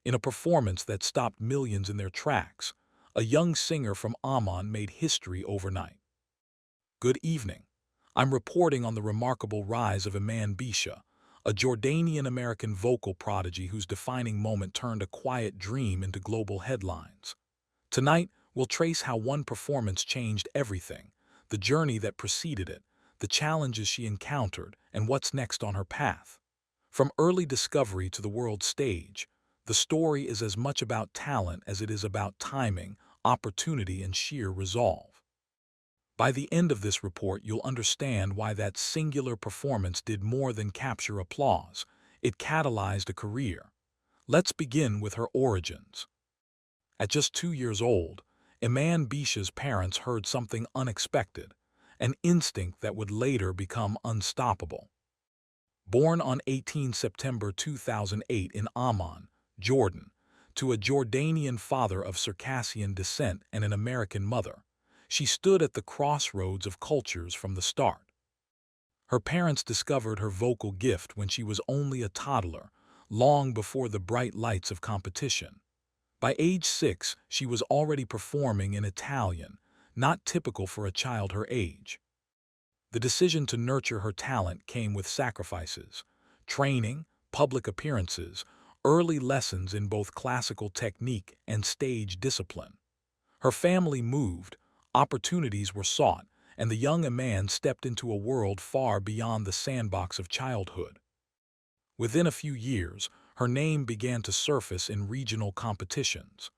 In a performance that stopped millions in their tracks, a young singer from Amman made history overnight. Good evening. I'm reporting on the remarkable rise of Emanne Beasha, a Jordanian-American vocal prodigy whose defining moment turned a quiet dream into global headlines. Tonight, we'll trace how one performance changed everything, the journey that preceded it, the challenges she encountered, and what's next on her path. From early discovery to the world stage, the story is as much about talent as it is about timing, opportunity, and sheer resolve. By the end of this report, you'll understand why that singular performance did more than capture applause. It catalyzed a career. Let's begin with her origins. At just 2 years old, Emanne Beasha's parents heard something unexpected, an instinct that would later become unstoppable. Born on 18 September 2008 in Amman, Jordan, to a Jordanian father of Circassian descent and an American mother, she stood at the crossroads of cultures from the start. Her parents discovered her vocal gift when she was only a toddler, long before the bright lights of competition. By age 6, she was already performing in Italian, not typical for a child her age. The decision to nurture her talent came with sacrifices, training, public appearances, early lessons in both classical technique and stage discipline. Her family moved, opportunities were sought, and the young Emanne stepped into a world far beyond the sandbox of childhood. Within a few years, her name began to surface in regional competitions.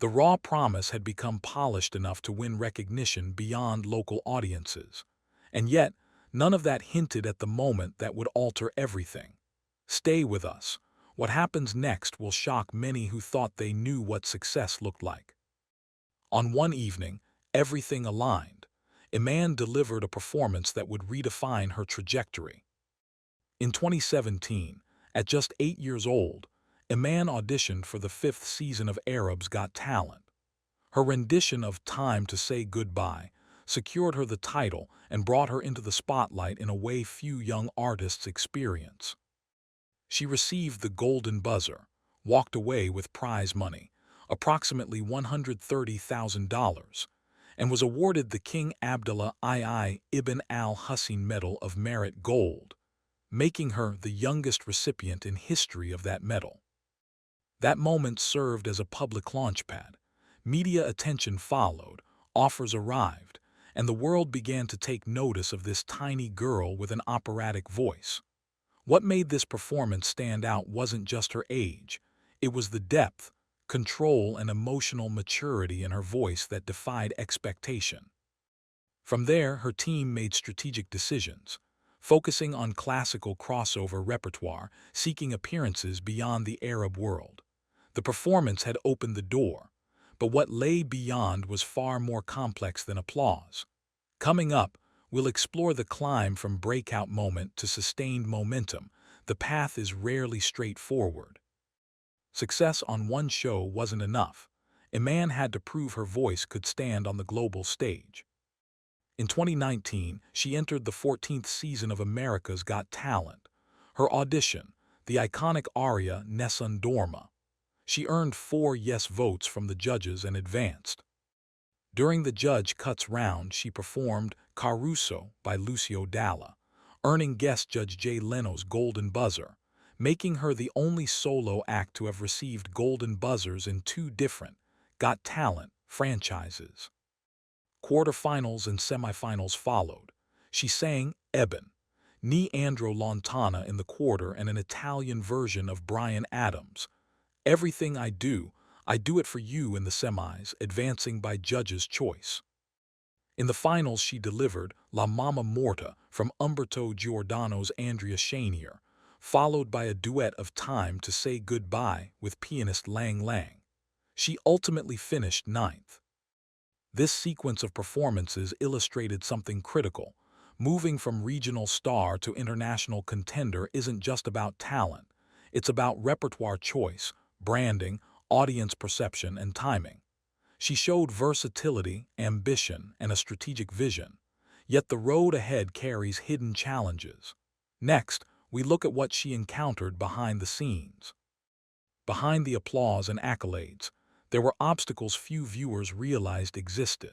The raw promise had become polished enough to win recognition beyond local audiences. And yet, none of that hinted at the moment that would alter everything. Stay with us. What happens next will shock many who thought they knew what success looked like. On one evening, everything aligned. Emanne delivered a performance that would redefine her trajectory. In 2017, at just 8 years old, Emanne auditioned for the 5th season of Arab's Got Talent. Her rendition of Time to Say Goodbye secured her the title and brought her into the spotlight in a way few young artists experience. She received the Golden Buzzer, walked away with prize money, approximately $130,000, and was awarded the King Abdullah II Ibn al-Hussein Medal of Merit Gold, making her the youngest recipient in history of that medal. That moment served as a public launchpad. Media attention followed, offers arrived, and the world began to take notice of this tiny girl with an operatic voice. What made this performance stand out wasn't just her age. It was the depth, control, and emotional maturity in her voice that defied expectation. From there, her team made strategic decisions, focusing on classical crossover repertoire, seeking appearances beyond the Arab world. The performance had opened the door, but what lay beyond was far more complex than applause. Coming up, we'll explore the climb from breakout moment to sustained momentum. The path is rarely straightforward. Success on one show wasn't enough. Emanne had to prove her voice could stand on the global stage. In 2019, she entered the 14th season of America's Got Talent. Her audition, the iconic aria Nessun Dorma. She earned 4 yes votes from the judges and advanced. During the Judge Cuts round, she performed Caruso by Lucio Dalla, earning guest judge Jay Leno's Golden Buzzer, making her the only solo act to have received Golden Buzzers in 2 different Got Talent franchises. Quarterfinals and semifinals followed. She sang Eben, Ni Andro Lontana in the quarter and an Italian version of Bryan Adams' Everything I Do It for You in the semis, advancing by judges' choice. In the finals, she delivered La Mamma Morta from Umberto Giordano's Andrea Chenier, followed by a duet of Time to Say Goodbye with pianist Lang Lang. She ultimately finished 9th. This sequence of performances illustrated something critical. Moving from regional star to international contender isn't just about talent. It's about repertoire choice, branding, audience perception, and timing. She showed versatility, ambition, and a strategic vision. Yet the road ahead carries hidden challenges. Next, we look at what she encountered behind the scenes. behind the applause and accolades, there were obstacles few viewers realized existed.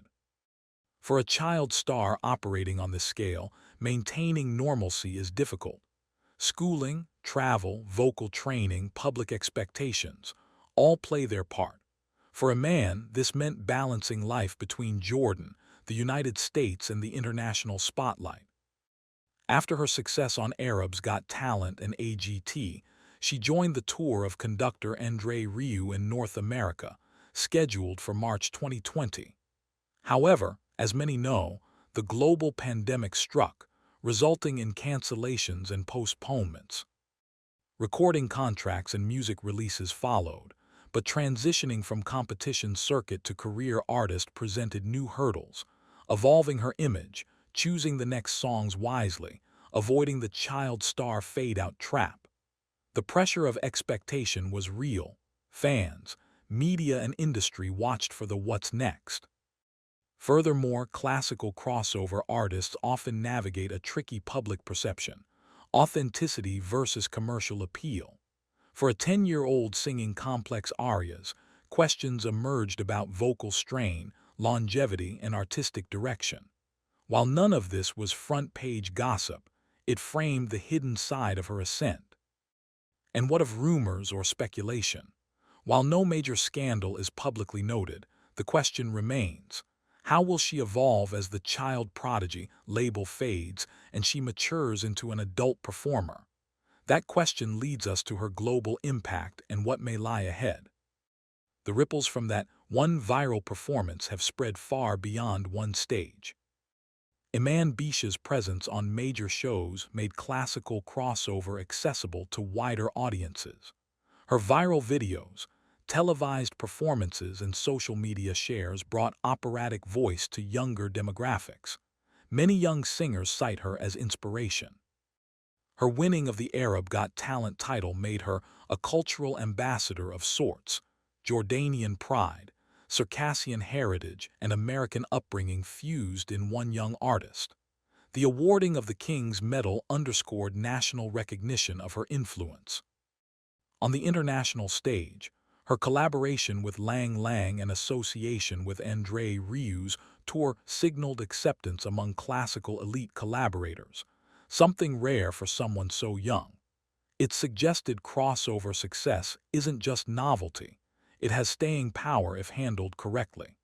For a child star operating on this scale, maintaining normalcy is difficult. Schooling, travel, vocal training, public expectations all play their part. For a man, this meant balancing life between Jordan, the United States, and the international spotlight. After her success on Arabs Got Talent and AGT, she joined the tour of conductor Andre Rieu in North America, scheduled for March 2020. However, as many know, the global pandemic struck, resulting in cancellations and postponements. Recording contracts and music releases followed, but transitioning from competition circuit to career artist presented new hurdles, evolving her image, choosing the next songs wisely, avoiding the child star fade-out trap. The pressure of expectation was real. Fans, media, and industry watched for the what's next. Furthermore, classical crossover artists often navigate a tricky public perception: authenticity versus commercial appeal. For a 10-year-old singing complex arias, questions emerged about vocal strain, longevity, and artistic direction. While none of this was front-page gossip, it framed the hidden side of her ascent. And what of rumors or speculation? While no major scandal is publicly noted, the question remains: how will she evolve as the child prodigy label fades and she matures into an adult performer? That question leads us to her global impact and what may lie ahead. The ripples from that one viral performance have spread far beyond one stage. Emanne Beasha's presence on major shows made classical crossover accessible to wider audiences. Her viral videos, televised performances, and social media shares brought operatic voice to younger demographics. Many young singers cite her as inspiration. Her winning of the Arab Got Talent title made her a cultural ambassador of sorts. Jordanian pride, Circassian heritage, and American upbringing fused in one young artist. The awarding of the King's Medal underscored national recognition of her influence. On the international stage, her collaboration with Lang Lang and association with Andre Rieu's tour signaled acceptance among classical elite collaborators, something rare for someone so young. It suggested crossover success isn't just novelty, it has staying power if handled correctly.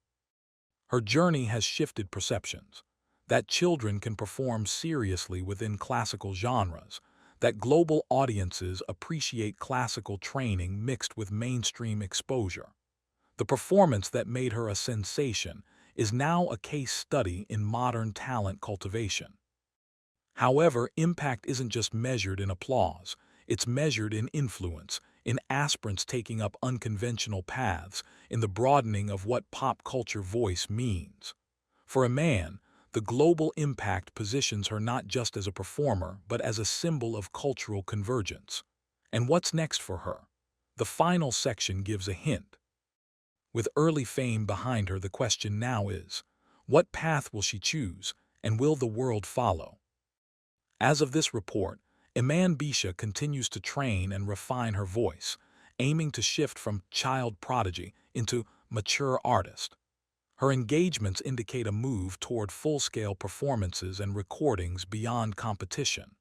Her journey has shifted perceptions: that children can perform seriously within classical genres, that global audiences appreciate classical training mixed with mainstream exposure. The performance that made her a sensation is now a case study in modern talent cultivation. However, impact isn't just measured in applause, it's measured in influence, in aspirants taking up unconventional paths, in the broadening of what pop culture voice means. For a man, the global impact positions her not just as a performer, but as a symbol of cultural convergence. And what's next for her? The final section gives a hint. With early fame behind her, the question now is, what path will she choose, and will the world follow? As of this report, Emanne Beasha continues to train and refine her voice, aiming to shift from child prodigy into mature artist. Her engagements indicate a move toward full-scale performances and recordings beyond competition.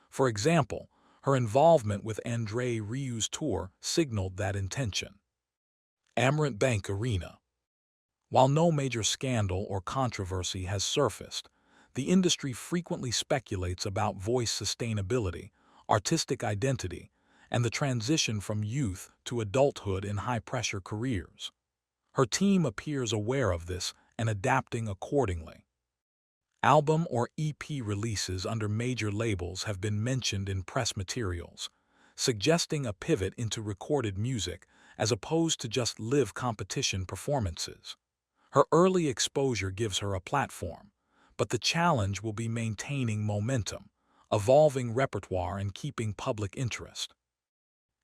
For example, her involvement with Andre Rieu's tour signaled that intention. Amarant Bank Arena. While no major scandal or controversy has surfaced, the industry frequently speculates about voice sustainability, artistic identity, and the transition from youth to adulthood in high-pressure careers. Her team appears aware of this and adapting accordingly. Album or EP releases under major labels have been mentioned in press materials, suggesting a pivot into recorded music as opposed to just live competition performances. Her early exposure gives her a platform, but the challenge will be maintaining momentum, evolving repertoire, and keeping public interest.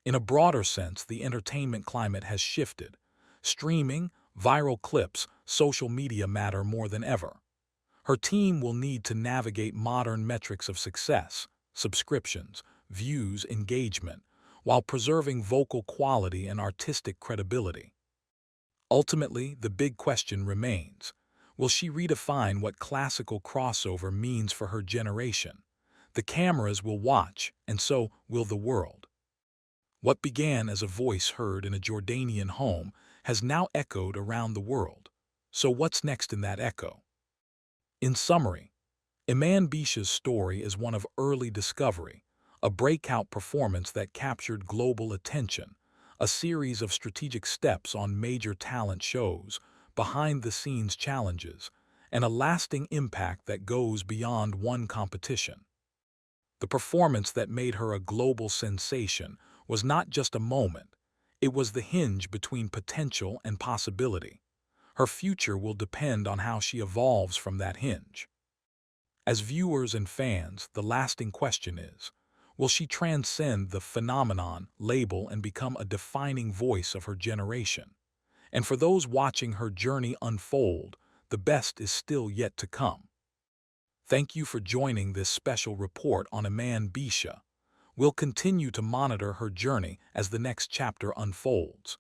In a broader sense, the entertainment climate has shifted. Streaming, viral clips, social media matter more than ever. Her team will need to navigate modern metrics of success: subscriptions, views, engagement, while preserving vocal quality and artistic credibility. Ultimately, the big question remains, will she redefine what classical crossover means for her generation? The cameras will watch, and so will the world. What began as a voice heard in a Jordanian home has now echoed around the world. So what's next in that echo? In summary, Emanne Beasha's story is one of early discovery, a breakout performance that captured global attention, a series of strategic steps on major talent shows, behind-the-scenes challenges, and a lasting impact that goes beyond one competition. The performance that made her a global sensation was not just a moment, it was the hinge between potential and possibility. Her future will depend on how she evolves from that hinge. As viewers and fans, the lasting question is, will she transcend the phenomenon label and become a defining voice of her generation? And for those watching her journey unfold, the best is still yet to come. Thank you for joining this special report on Emanne Beasha. We'll continue to monitor her journey as the next chapter unfolds.